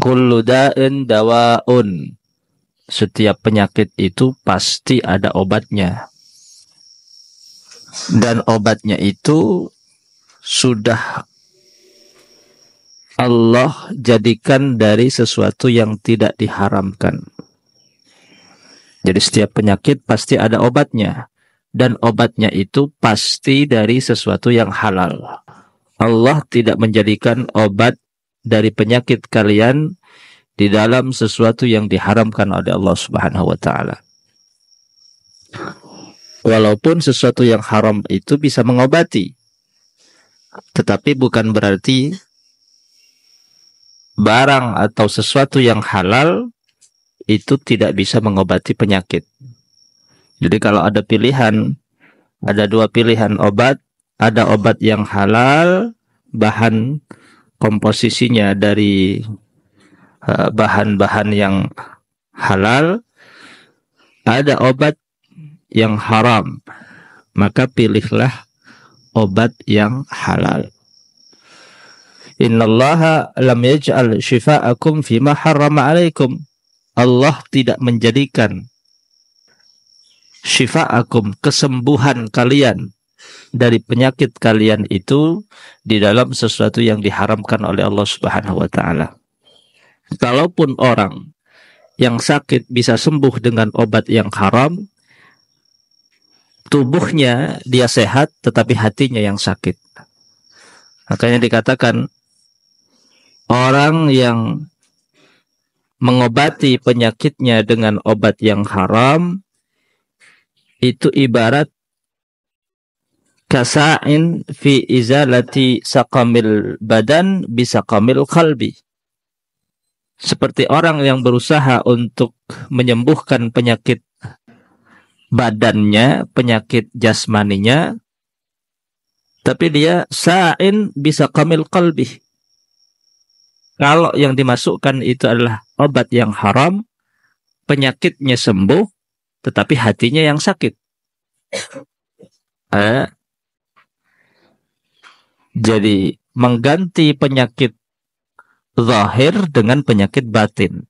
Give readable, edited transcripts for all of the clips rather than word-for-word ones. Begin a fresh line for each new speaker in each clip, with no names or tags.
kullu da'in dawa'un. Setiap penyakit itu pasti ada obatnya. Dan obatnya itu sudah Allah jadikan dari sesuatu yang tidak diharamkan. Jadi setiap penyakit pasti ada obatnya. Dan obatnya itu pasti dari sesuatu yang halal. Allah tidak menjadikan obat dari penyakit kalian di dalam sesuatu yang diharamkan oleh Allah Subhanahu wa ta'ala. Walaupun sesuatu yang haram itu bisa mengobati, tetapi bukan berarti barang atau sesuatu yang halal itu tidak bisa mengobati penyakit. Jadi kalau ada pilihan, ada dua pilihan obat, ada obat yang halal, bahan komposisinya dari bahan-bahan yang halal, ada obat yang haram, maka pilihlah obat yang halal. Innallaha lam yaj'al shifa'akum fima harrama alaikum. Allah tidak menjadikan syifa'akum, kesembuhan kalian dari penyakit kalian itu di dalam sesuatu yang diharamkan oleh Allah Subhanahu wa ta'ala. Kalaupun orang yang sakit bisa sembuh dengan obat yang haram, tubuhnya dia sehat tetapi hatinya yang sakit. Makanya dikatakan orang yang mengobati penyakitnya dengan obat yang haram itu ibarat kasa'in fi izalati saqamil badan bisaqamil qalbi. Seperti orang yang berusaha untuk menyembuhkan penyakit badannya, penyakit jasmaninya, tapi dia sa'in bisaqamil qalbi. Kalau yang dimasukkan itu adalah obat yang haram, penyakitnya sembuh, tetapi hatinya yang sakit. Jadi mengganti penyakit zahir dengan penyakit batin.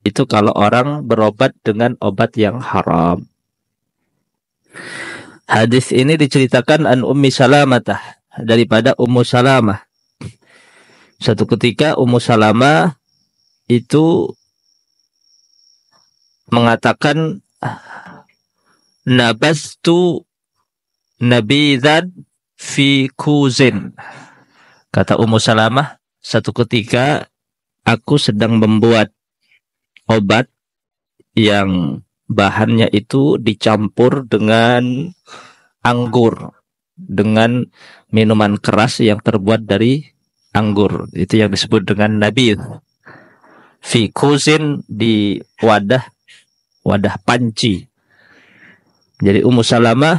Itu kalau orang berobat dengan obat yang haram. Hadis ini diceritakan an Ummi Salamah, daripada Ummu Salamah. Suatu ketika Ummu Salamah itu mengatakan, nabastu nabidzan fi kuzin. Kata Ummu Salamah, satu ketika aku sedang membuat obat yang bahannya itu dicampur dengan anggur, dengan minuman keras yang terbuat dari anggur. Itu yang disebut dengan nabidz. Fi kuzin, di wadah panci. Jadi Ummu Salamah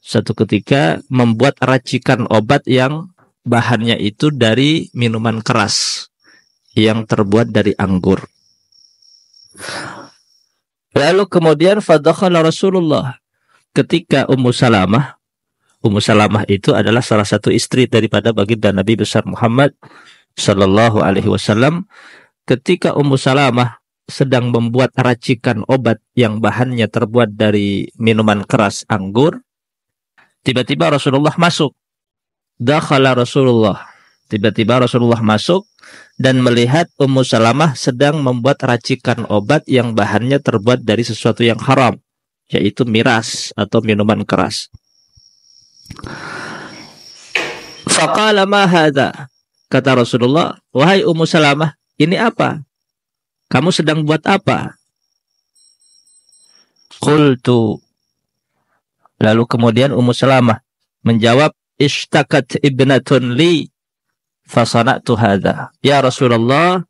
satu ketika membuat racikan obat yang bahannya itu dari minuman keras yang terbuat dari anggur. Lalu kemudian fadakhala Rasulullah. Ketika Ummu Salamah itu adalah salah satu istri daripada baginda Nabi besar Muhammad sallallahu alaihi wasallam. Ketika Ummu Salamah sedang membuat racikan obat yang bahannya terbuat dari minuman keras anggur, tiba-tiba Rasulullah masuk. Dakhala Rasulullah. Tiba-tiba Rasulullah masuk dan melihat Ummu Salamah sedang membuat racikan obat yang bahannya terbuat dari sesuatu yang haram, yaitu miras atau minuman keras. Faqala ma hadha. Kata Rasulullah, wahai Ummu Salamah, ini apa? Kamu sedang buat apa? Qultu. Lalu kemudian Ummu Salamah menjawab, ishtakat ibnatun li fasana'tu hadha. Ya Rasulullah,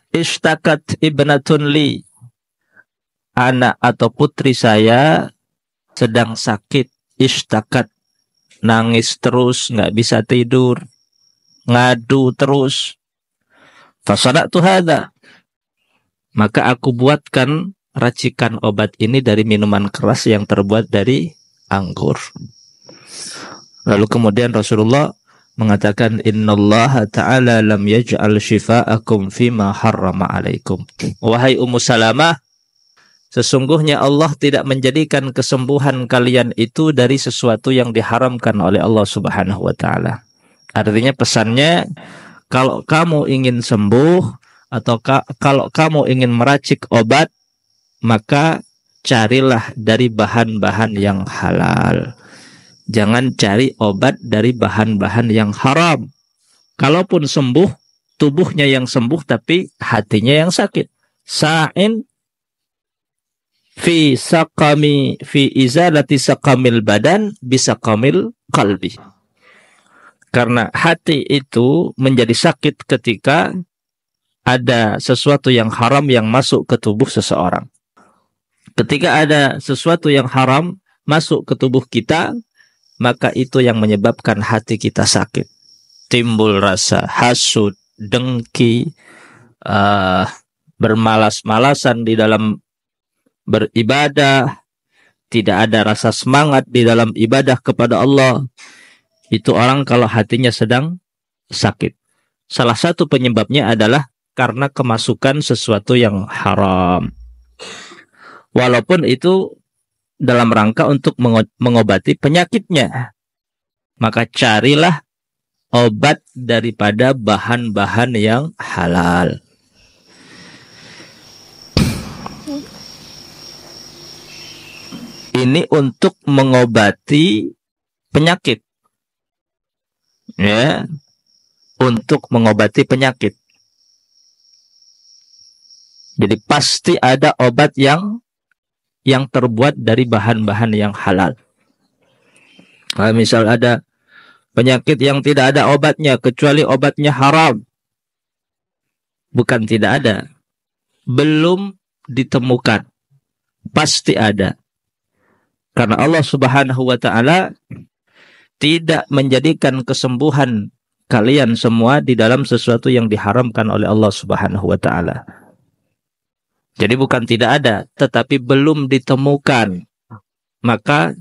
ishtakat ibnatun li, anak atau putri saya sedang sakit. Ishtakat, nangis terus, nggak bisa tidur, ngadu terus. Fasana'tu hadha, maka aku buatkan racikan obat ini dari minuman keras yang terbuat dari anggur. Lalu kemudian Rasulullah mengatakan innallaha ta'ala lam yaj'al shifa'akum fima harrama alaikum. Wahai Ummu Salamah, sesungguhnya Allah tidak menjadikan kesembuhan kalian itu dari sesuatu yang diharamkan oleh Allah Subhanahu wa taala. Artinya pesannya, kalau kamu ingin sembuh atau kalau kamu ingin meracik obat, maka carilah dari bahan-bahan yang halal. Jangan cari obat dari bahan-bahan yang haram. Kalaupun sembuh, tubuhnya yang sembuh tapi hatinya yang sakit. Sa'in fi izalati saqamil badan bisaqamil qalbi. Karena hati itu menjadi sakit ketika ada sesuatu yang haram yang masuk ke tubuh seseorang. Ketika ada sesuatu yang haram masuk ke tubuh kita, maka itu yang menyebabkan hati kita sakit. Timbul rasa hasud, dengki, bermalas-malasan di dalam beribadah, tidak ada rasa semangat di dalam ibadah kepada Allah. Itu orang kalau hatinya sedang sakit. Salah satu penyebabnya adalah karena kemasukan sesuatu yang haram. Walaupun itu dalam rangka untuk mengobati penyakitnya, maka carilah obat daripada bahan-bahan yang halal. Ini untuk mengobati penyakit, ya, untuk mengobati penyakit. Jadi pasti ada obat yang terbuat dari bahan-bahan yang halal. Nah, misal ada penyakit yang tidak ada obatnya kecuali obatnya haram. Bukan tidak ada, belum ditemukan. Pasti ada. Karena Allah Subhanahu wa taala tidak menjadikan kesembuhan kalian semua di dalam sesuatu yang diharamkan oleh Allah Subhanahu wa taala. Jadi bukan tidak ada, tetapi belum ditemukan. Maka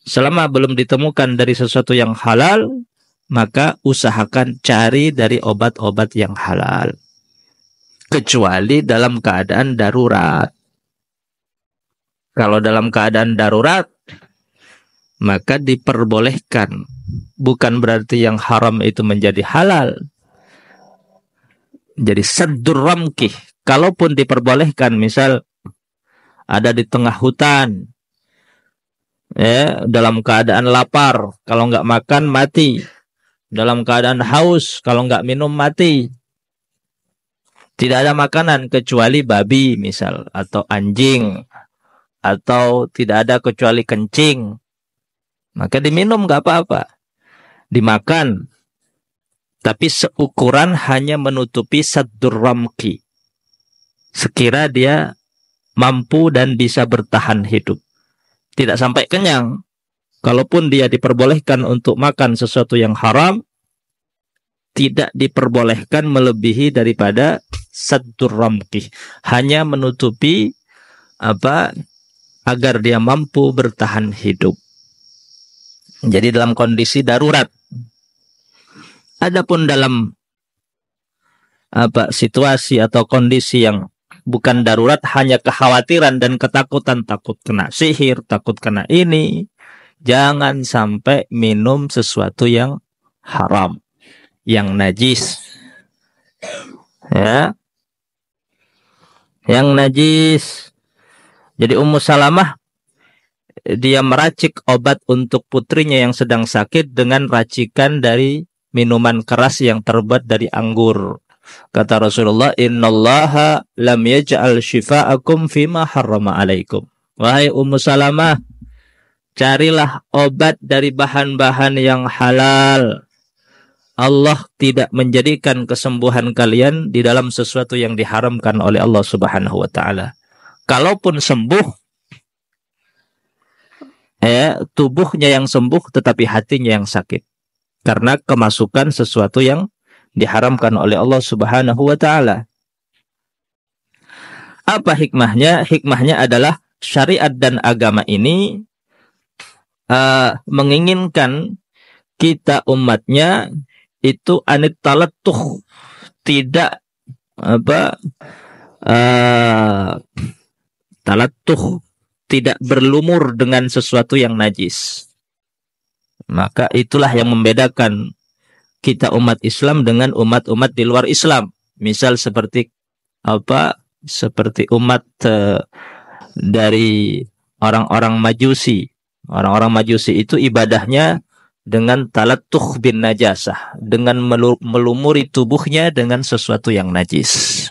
selama belum ditemukan dari sesuatu yang halal, maka usahakan cari dari obat-obat yang halal. Kecuali dalam keadaan darurat. Kalau dalam keadaan darurat, maka diperbolehkan. Bukan berarti yang haram itu menjadi halal. Jadi saddur ramkih. Kalaupun diperbolehkan, misal ada di tengah hutan, ya, dalam keadaan lapar, kalau nggak makan mati. Dalam keadaan haus, kalau nggak minum mati. Tidak ada makanan kecuali babi misal, atau anjing, atau tidak ada kecuali kencing. Maka diminum nggak apa-apa. Dimakan. Tapi seukuran hanya menutupi saddur ramki. Sekira dia mampu dan bisa bertahan hidup. Tidak sampai kenyang. Kalaupun dia diperbolehkan untuk makan sesuatu yang haram, tidak diperbolehkan melebihi daripada saddur ramki. Hanya menutupi agar dia mampu bertahan hidup. Jadi dalam kondisi darurat. Adapun dalam situasi atau kondisi yang bukan darurat, hanya kekhawatiran dan ketakutan, takut kena sihir, takut kena ini, jangan sampai minum sesuatu yang haram, yang najis, ya, yang najis. Jadi Ummu Salamah, dia meracik obat untuk putrinya yang sedang sakit dengan racikan dari minuman keras yang terbuat dari anggur. Kata Rasulullah, innallaha lam yaj'al shifa'akum fima harrama alaikum. Wahai Ummu Salamah, carilah obat dari bahan-bahan yang halal. Allah tidak menjadikan kesembuhan kalian di dalam sesuatu yang diharamkan oleh Allah Subhanahu wa taala. Kalaupun sembuh, tubuhnya yang sembuh tetapi hatinya yang sakit. Karena kemasukan sesuatu yang diharamkan oleh Allah Subhanahu wa taala. Apa hikmahnya? Hikmahnya adalah syariat dan agama ini menginginkan kita umatnya itu anit talattuh, tidak apa talattuh, tidak berlumur dengan sesuatu yang najis. Maka itulah yang membedakan kita umat Islam dengan umat-umat di luar Islam. Misal seperti seperti umat dari orang-orang Majusi. Orang-orang Majusi itu ibadahnya dengan talattuh bin najasah, dengan melumuri tubuhnya dengan sesuatu yang najis.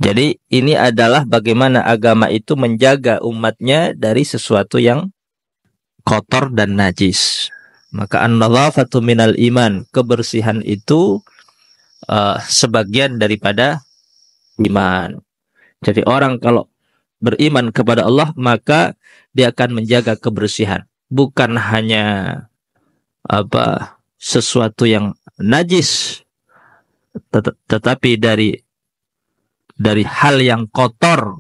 Jadi ini adalah bagaimana agama itu menjaga umatnya dari sesuatu yang kotor dan najis. Maka an-nadhafatu minal iman, kebersihan itu sebagian daripada iman. Jadi orang kalau beriman kepada Allah, maka dia akan menjaga kebersihan. Bukan hanya sesuatu yang najis, tetapi dari hal yang kotor.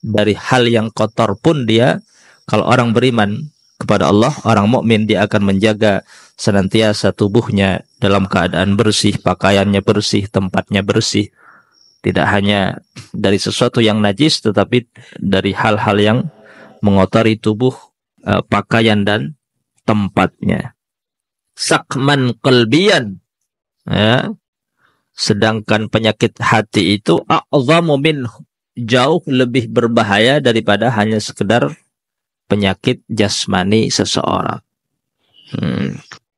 Dari hal yang kotor pun dia, kalau orang beriman kepada Allah, orang mukmin, dia akan menjaga senantiasa tubuhnya dalam keadaan bersih, pakaiannya bersih, tempatnya bersih. Tidak hanya dari sesuatu yang najis, tetapi dari hal-hal yang mengotori tubuh, pakaian dan tempatnya. Sakman qalbiyan, ya. Sedangkan penyakit hati itu a'zamu minhu, jauh lebih berbahaya daripada hanya sekedar penyakit jasmani seseorang.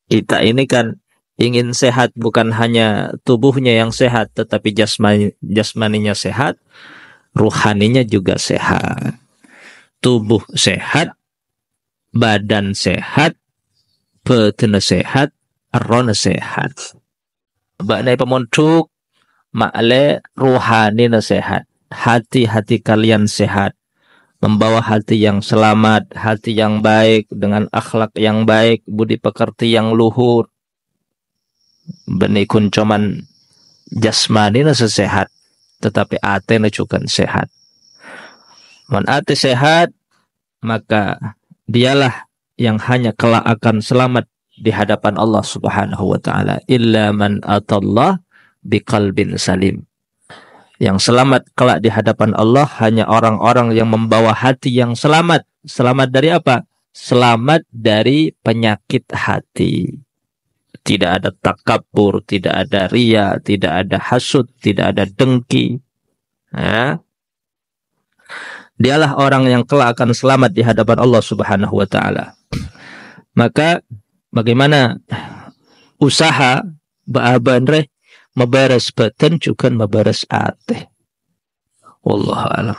Kita ini kan ingin sehat, bukan hanya tubuhnya yang sehat, tetapi jasmaninya sehat, ruhaninya juga sehat. Tubuh sehat, badan sehat, batin sehat, arona sehat. Baknai pemontuk, makle ruhani sehat. Hati-hati kalian sehat. Membawa hati yang selamat, hati yang baik, dengan akhlak yang baik, budi pekerti yang luhur. Benikun cuman jasmani sehat, tetapi ate juga sehat. Man ate sehat, maka dialah yang hanya kelak akan selamat di hadapan Allah Subhanahu wa taala. Illa man atallah biqalbin salim. Yang selamat kelak di hadapan Allah hanya orang-orang yang membawa hati yang selamat. Selamat dari apa? Selamat dari penyakit hati. Tidak ada takabur, tidak ada riya, tidak ada hasud, tidak ada dengki. Ya. Dialah orang yang kelak akan selamat di hadapan Allah Subhanahu wa taala. Maka bagaimana usaha ba'abanre mabaras badan juga mabaras ate. Wallahu a'lam.